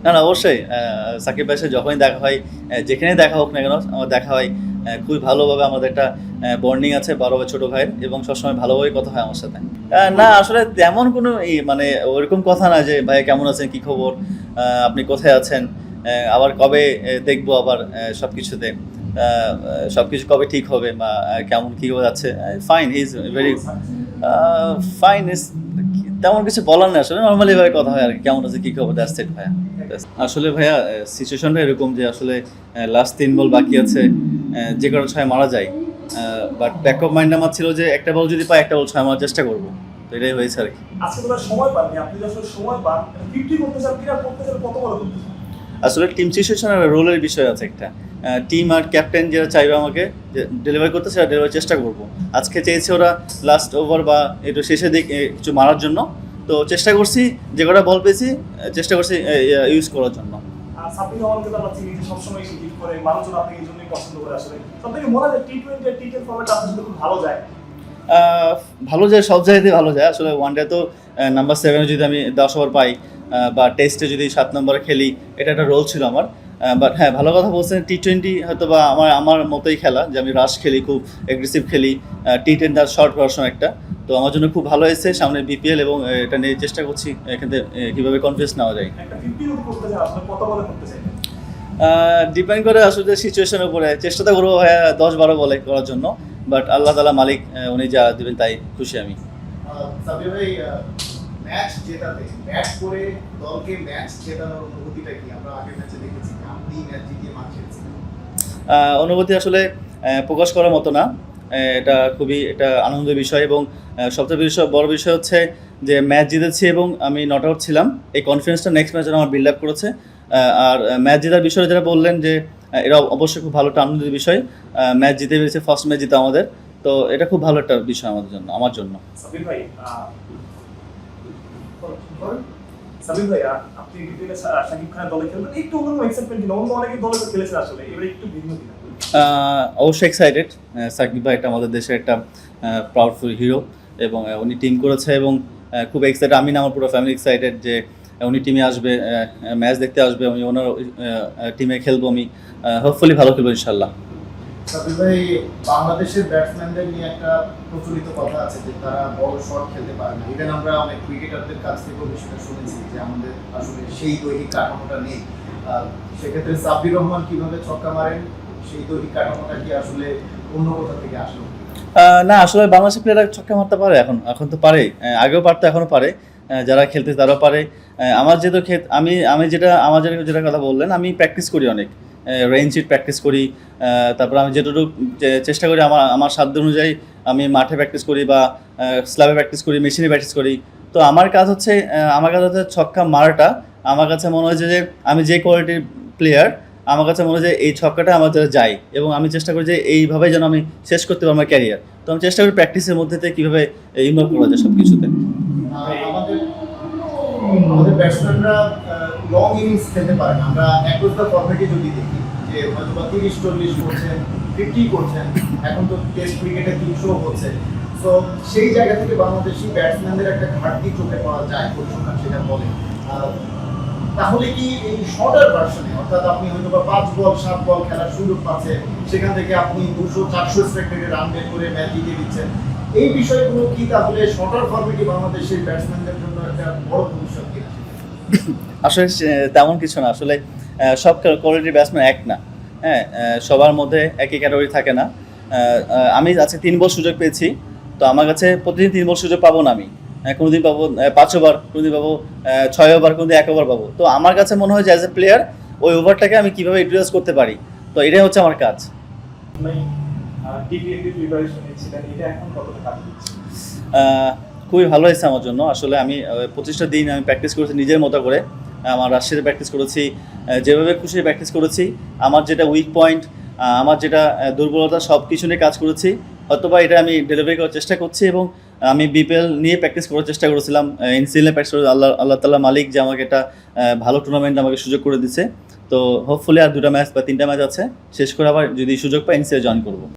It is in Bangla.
না, না অবশ্যই সাকিব ভাইয়ের সাথে যখনই দেখা হয়, যেখানেই দেখা হোক না কেন আমার দেখা হয়। খুবই ভালোভাবে আমাদের একটা বন্ডিং আছে বড় ভাই ছোট ভাইয়ের এবং সবসময় ভালোভাবেই কথা হয় আমার সাথে। না আসলে তেমন কোনো মানে ওরকম কথা না যে ভাই কেমন আছেন, কি খবর, আপনি কোথায় আছেন, আবার কবে দেখবো আবার সবকিছুতে, সবকিছু কবে ঠিক হবে বা কেমন কী করে যাচ্ছে। Fine, he is very fine is, তেমন কিছু বলার নেই আসলে, নর্মালি ভাবে কথা হয় আর কি, কেমন আছে কী খবর, দ্যাটস ইট ভাইয়া। আসলে ভাইয়া সিচুয়েশনটা এরকম যে আসলে লাস্ট 3 বল বাকি আছে, যে কারণে 6 মারা যায়। বাট ব্যাক অফ মাইন্ড আমার ছিল যে একটা বল যদি পাই একটা বল 6 মারার চেষ্টা করবো, তো এটাই হয়েছে আর কি। আজকে তো সময় পাননি, আপনি যদি আসলে সময় পান 50 করতে চান কিনা করতে চান কত বড় করতে চান? আসলে টিম সিচুয়েশন আর রোলের বিষয় আছে একটা। টিম আর ক্যাপ্টেন যেটা চাইবে আমাকে ডেলিভারি করতে, সেটা ডেলিভারি চেষ্টা করব। আজকে চেয়েছে ওরা লাস্ট ওভার বা একটু শেষের দিকে কিছু মারার জন্য, তো চেষ্টা করছি, যে কটা বল পেয়েছি চেষ্টা করছি ইউজ করার জন্য। আর সাব্বির রহমানকে তো আমরা চিনি যে সবসময় সে হিট করে, মানুষজন আপনাকে এই জন্যই পছন্দ করে আসলে। সবথেকে মনে হয় টি-20 আর টি10 ফরম্যাট আপনার সাথে খুব ভালো যায়। ভালো যায়, সব জায়গাতেই ভালো যায় আসলে। ওয়ানডে তো নাম্বার 7 যদি আমি 10 ওভার পাই, বা টেস্টে যদি 7 নম্বরে খেলি, এটা একটা রোল ছিল আমার। বাট হ্যাঁ, ভালো কথা বলছেন, টি20 হয়তো বা আমার মতোই খেলা, যে আমি রাশ খেলি, খুব এগ্রেসিভ খেলি। টি10 তার শর্ট ভার্সন একটা, তো আমার জন্য খুব ভালো হয়েছে। সামনে বিপিএল এবং এটা নিয়ে চেষ্টা করছি এখান থেকে কীভাবে কনফিডেন্স নেওয়া যায়। একটা 50 যদি করতে চান আসলে কত বলে করতে চান? ডিপেন্ড করে আসলে সিচুয়েশনের উপরে, চেষ্টা তো করবো ভাইয়া 10-12 বলে করার জন্য। বাট আল্লাহ তাআলা মালিক, উনি যা দেবেন তাই খুশি আমি। সাবির ভাই, ম্যাচ জেতাতে ব্যাট করে দলকে ম্যাচ জেতানোর অনুভূতিটা কি? আমরা আগের ম্যাচে দেখেছি যে আপনি ম্যাচ জিতিয়ে মাঠ ছেড়েছিলেন। অনুভূতি আসলে প্রকাশ করার মতো না। এটা খুবই একটা আনন্দের বিষয় এবং সবচেয়ে বড় বিষয় হচ্ছে যে ম্যাচ জিতেছি এবং আমি নট আউট ছিলাম। এই কনফিডেন্সটা নেক্সট ম্যাচে আমার বিল্ড আপ করেছে। আর ম্যাচ জেতার বিষয়ে যারা বললেন যে এটা অবশ্যই খুব ভালো একটা আনন্দের বিষয়। ম্যাচ জিতে পেরেছে, ফার্স্ট ম্যাচ জিতে আমাদের, তো এটা খুব ভালো একটা বিষয় আমাদের জন্য, আমার জন্য। সাবির ভাই, সাবির ভাই, আপনি বিপিএলে শাকিব খানের দলে খেলবেন, একটু অন্যরকম এক্সাইটমেন্ট কিনা? অন্য অনেকে দলে তো খেলেছেন আসলে, এবারে একটু ভিন্ন কিনা? অবশ্যই এক্সাইটেড। সাকিব ভাই একটা আমাদের দেশের একটা প্রাউডফুল হিরো এবং উনি টিম করেছে এবং খুব এক্সাইটেড। আমি না, আমার পুরো ফ্যামিলি এক্সাইটেড যে উনি টিমে আসবে, ম্যাচ দেখতে আসবে, আমি ওনার টিমে খেলবো। আমি হোপফুলি ভালো খেলবো ইনশাল্লাহ। সাবির ভাই, বাংলাদেশের ব্যাটসম্যানদের নিয়ে একটা প্রচলিত কথা আছে যে তারা বড় শট খেলতে পারে না। ইভেন আমরা অনেক ক্রিকেটারদের কাছ থেকেও বিষয়টা শুনেছি যে আমাদের আসলে সেই দৈহিক কাঠামোটা নেই। সেক্ষেত্রে সাব্বির রহমান কিভাবে ছক্কা মারেন, সেই দৈহিক কাঠামোটা কি আসলে অন্য কোথা থেকে আসে? না আসলে বাংলাদেশের প্লেয়াররা ছক্কা মারতে পারে, এখন তো পারে, আগেও পারতো, এখনও পারে। যারা খেলতে তারাও পারে। আমার যেহেতু আমি আমি যেটা আমার যেটা কথা বললেন, আমি প্র্যাকটিস করি অনেক, রেঞ্জ হিট প্র্যাকটিস করি। তারপর আমি যেটুকু চেষ্টা করি আমার সাধ্য অনুযায়ী আমি মাঠে প্র্যাকটিস করি বা স্ল্যাবে প্র্যাকটিস করি, মেশিনে প্র্যাকটিস করি। তো আমার কাজ হচ্ছে ছক্কা মারাটা। আমার কাছে মনে হয়েছে যে আমি যে কোয়ালিটির প্লেয়ার, আমার কাছে মনে হয় যে এই ছক্কাটা আমার দ্বারা যায় এবং আমি চেষ্টা করি যে এইভাবে যেন আমি শেষ করতে পারি আমার ক্যারিয়ার। তো আমি চেষ্টা করি প্র্যাকটিসের মধ্যে থেকে কীভাবে ইনভলভ করা যায় সব কিছুতে। আমাদের আমাদের ব্যাটসম্যানরা লং ইনিংস খেলতে পারে না। আমরা অ্যাক্রস দ্য ফরম্যাটে যদি দেখি যে হয়তো বা 30-40 করছেন, 50 করছেন, এখন তো টেস্ট ক্রিকেটে 300 হচ্ছে। সো সেই জায়গা থেকে বাংলাদেশি ব্যাটসম্যানদের একটা ঘাটতি চোখে পড়া যায়, পরিসংখ্যান সেটা বলে। তাহলে কি এই শর্টার ভার্সনে, অর্থাৎ আপনি হয়তো বা 5 বল 7 বল খেলার সুযোগ পাচ্ছেন, সেখান থেকে আপনি 200-400 এক্সপেক্টেড রান বের করে ম্যাচ জিতে দিচ্ছেন, এই বিষয়গুলো কি তাহলে শর্টার ফরম্যাটে বাংলাদেশের ব্যাটসম্যানদের জন্য একটা বড় ভবিষ্যৎ কিনা? আসলে তেমন কিছু না আসলে। সব কোয়ালিটির ব্যাটসম্যান এক না। হ্যাঁ, সবার মধ্যে একই ক্যাটাগরি থাকে না। আমি আজকে 3 বল সুযোগ পেয়েছি, তো আমার কাছে প্রতিদিন 3 বল সুযোগ পাবো না আমি। কোনোদিন পাবো 5 ওভার, কোনোদিন পাবো 6 ওভার, কোনোদিন 1 ওভার পাবো। তো আমার কাছে মনে হয় যে অ্যাজ এ প্লেয়ার ওই ওভারটাকে আমি কীভাবে ইউটিলাইজ করতে পারি, তো এটাই হচ্ছে আমার কাজ। টি-20 প্রিপারেশন নিচ্ছিলেন, এটা এখন কতটা কাজে দিচ্ছে? খুবই ভালো হয়েছে আমার জন্য। আসলে আমি 25টা দিন আমি প্র্যাকটিস করেছি নিজের মতো করে। আমার রাজশাহীতে প্র্যাকটিস করেছি, যেভাবে খুশি প্র্যাকটিস করেছি। আমার যেটা উইক পয়েন্ট, আমার যেটা দুর্বলতা, সব কিছু নিয়ে কাজ করেছি। হয়তোবা এটা আমি ডেলিভারি করার চেষ্টা করছি এবং আমি বিপিএল নিয়ে প্র্যাকটিস করার চেষ্টা করেছিলাম। এনসিএল এ প্র্যাকটিস করে আল্লাহ তাআলা মালিক যে আমাকে একটা ভালো টুর্নামেন্ট আমাকে সুযোগ করে দিচ্ছে। তো হোপফুলি আর 2টা ম্যাচ বা 3টা ম্যাচ আছে, শেষ করে আবার যদি সুযোগ পাই এনসিএল জয়েন করব।